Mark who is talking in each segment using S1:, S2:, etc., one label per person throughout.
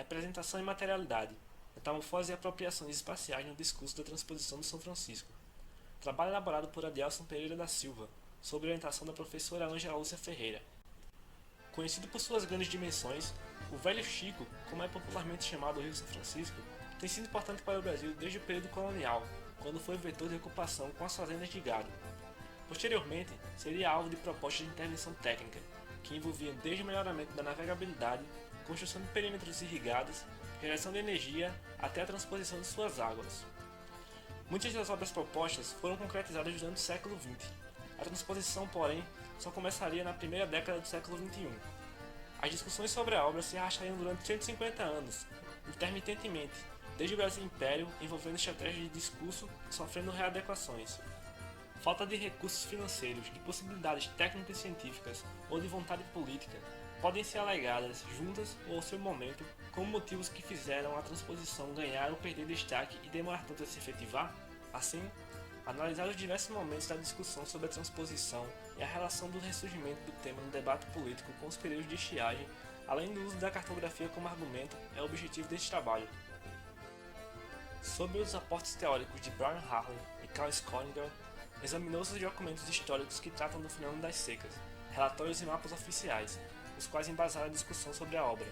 S1: Representação e materialidade, metamorfose e apropriações espaciais no discurso da transposição do São Francisco. Trabalho elaborado por Adielson Pereira da Silva, sob orientação da professora Ângela Lúcia Ferreira. Conhecido por suas grandes dimensões, o Velho Chico, como é popularmente chamado o Rio São Francisco, tem sido importante para o Brasil desde o período colonial, quando foi vetor de ocupação com as fazendas de gado. Posteriormente, seria alvo de propostas de intervenção técnica, que envolviam desde o melhoramento da navegabilidade, construção de perímetros irrigados, geração de energia até a transposição de suas águas. Muitas das obras propostas foram concretizadas durante o século XX. A transposição, porém, só começaria na primeira década do século XXI. As discussões sobre a obra se arrastariam durante 150 anos, intermitentemente, desde o Brasil Império, envolvendo estratégias de discurso e sofrendo readequações. Falta de recursos financeiros, de possibilidades técnicas e científicas ou de vontade política podem ser alegadas, juntas ou ao seu momento, como motivos que fizeram a transposição ganhar ou perder destaque e demorar tanto a se efetivar. Assim, analisar os diversos momentos da discussão sobre a transposição e a relação do ressurgimento do tema no debate político com os períodos de estiagem, além do uso da cartografia como argumento, é o objetivo deste trabalho. Sobre os aportes teóricos de Brian Harley e Carl Schollinger, examinou-se os documentos históricos que tratam do fenômeno das secas, relatórios e mapas oficiais, os quais embasaram a discussão sobre a obra.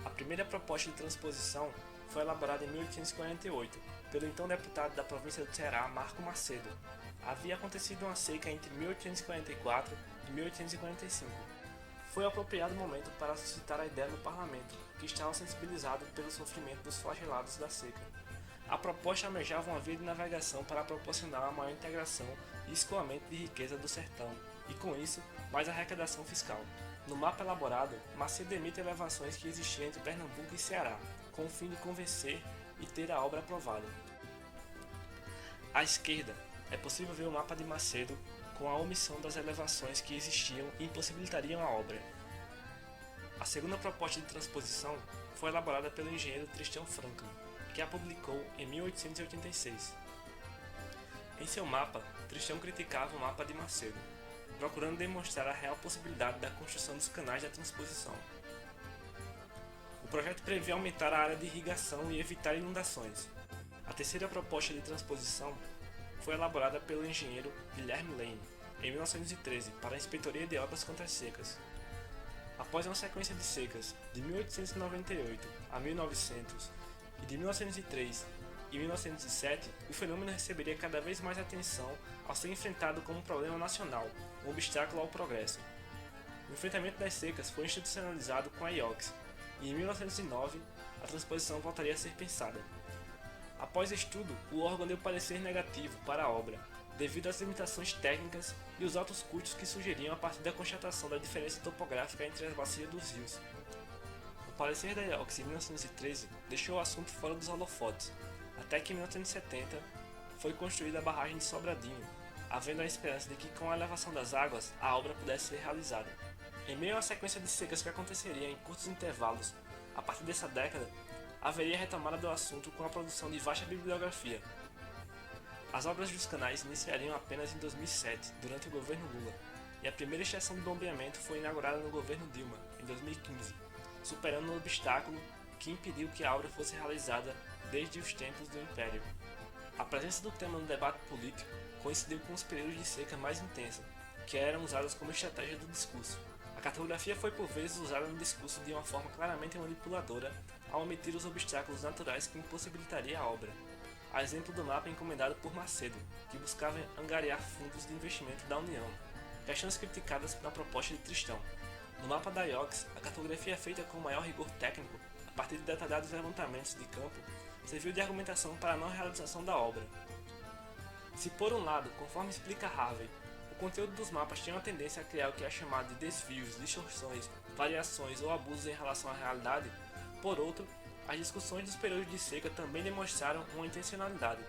S1: A primeira proposta de transposição foi elaborada em 1848, pelo então deputado da província do Ceará, Marco Macedo. Havia acontecido uma seca entre 1844 e 1845. Foi o apropriado momento para suscitar a ideia no parlamento, que estava sensibilizado pelo sofrimento dos flagelados da seca. A proposta almejava uma via de navegação para proporcionar uma maior integração e escoamento de riqueza do sertão, e com isso, mais arrecadação fiscal. No mapa elaborado, Macedo emite elevações que existiam entre Pernambuco e Ceará, com o fim de convencer e ter a obra aprovada. À esquerda, é possível ver o mapa de Macedo com a omissão das elevações que existiam e impossibilitariam a obra. A segunda proposta de transposição foi elaborada pelo engenheiro Tristão Franklin, que a publicou em 1886. Em seu mapa, Tristão criticava o mapa de Macedo, procurando demonstrar a real possibilidade da construção dos canais da transposição. O projeto previa aumentar a área de irrigação e evitar inundações. A terceira proposta de transposição foi elaborada pelo engenheiro Guilherme Lane, em 1913, para a Inspetoria de Obras contra as Secas. Após uma sequência de secas de 1898 a 1900 e de 1903 e 1907, o fenômeno receberia cada vez mais atenção ao ser enfrentado como um problema nacional, um obstáculo ao progresso. O enfrentamento das secas foi institucionalizado com a IOCS, e em 1909 a transposição voltaria a ser pensada. Após estudo, o órgão deu parecer negativo para a obra, devido às limitações técnicas e os altos custos que surgiriam a partir da constatação da diferença topográfica entre as bacias dos rios. O parecer da IOCS em 1913 deixou o assunto fora dos holofotes, até que em 1970 foi construída a barragem de Sobradinho, havendo a esperança de que com a elevação das águas a obra pudesse ser realizada. Em meio à sequência de secas que aconteceria em curtos intervalos, a partir dessa década, haveria retomada do assunto com a produção de vasta bibliografia. As obras dos canais iniciariam apenas em 2007, durante o governo Lula, e a primeira estação de bombeamento foi inaugurada no governo Dilma, em 2015, superando um obstáculo que impediu que a obra fosse realizada desde os tempos do Império. A presença do tema no debate político coincidiu com os períodos de seca mais intensa, que eram usados como estratégia do discurso. A cartografia foi por vezes usada no discurso de uma forma claramente manipuladora ao omitir os obstáculos naturais que impossibilitaria a obra. A exemplo do mapa encomendado por Macedo, que buscava angariar fundos de investimento da União, questões criticadas na proposta de Tristão. No mapa da IOCS, a cartografia feita com maior rigor técnico, a partir de detalhados levantamentos de campo, serviu de argumentação para a não realização da obra. Se por um lado, conforme explica Harvey, o conteúdo dos mapas tinha uma tendência a criar o que é chamado de desvios, distorções, variações ou abusos em relação à realidade, por outro, as discussões dos períodos de seca também demonstraram uma intencionalidade.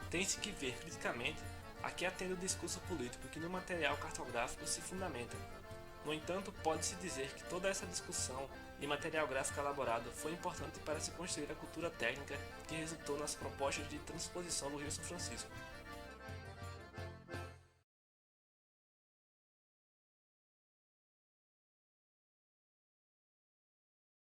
S1: Tem-se que ver criticamente a que atende o discurso político que no material cartográfico se fundamenta. No entanto, pode-se dizer que toda essa discussão e material gráfico elaborado foi importante para se construir a cultura técnica que resultou nas propostas de transposição do Rio São Francisco.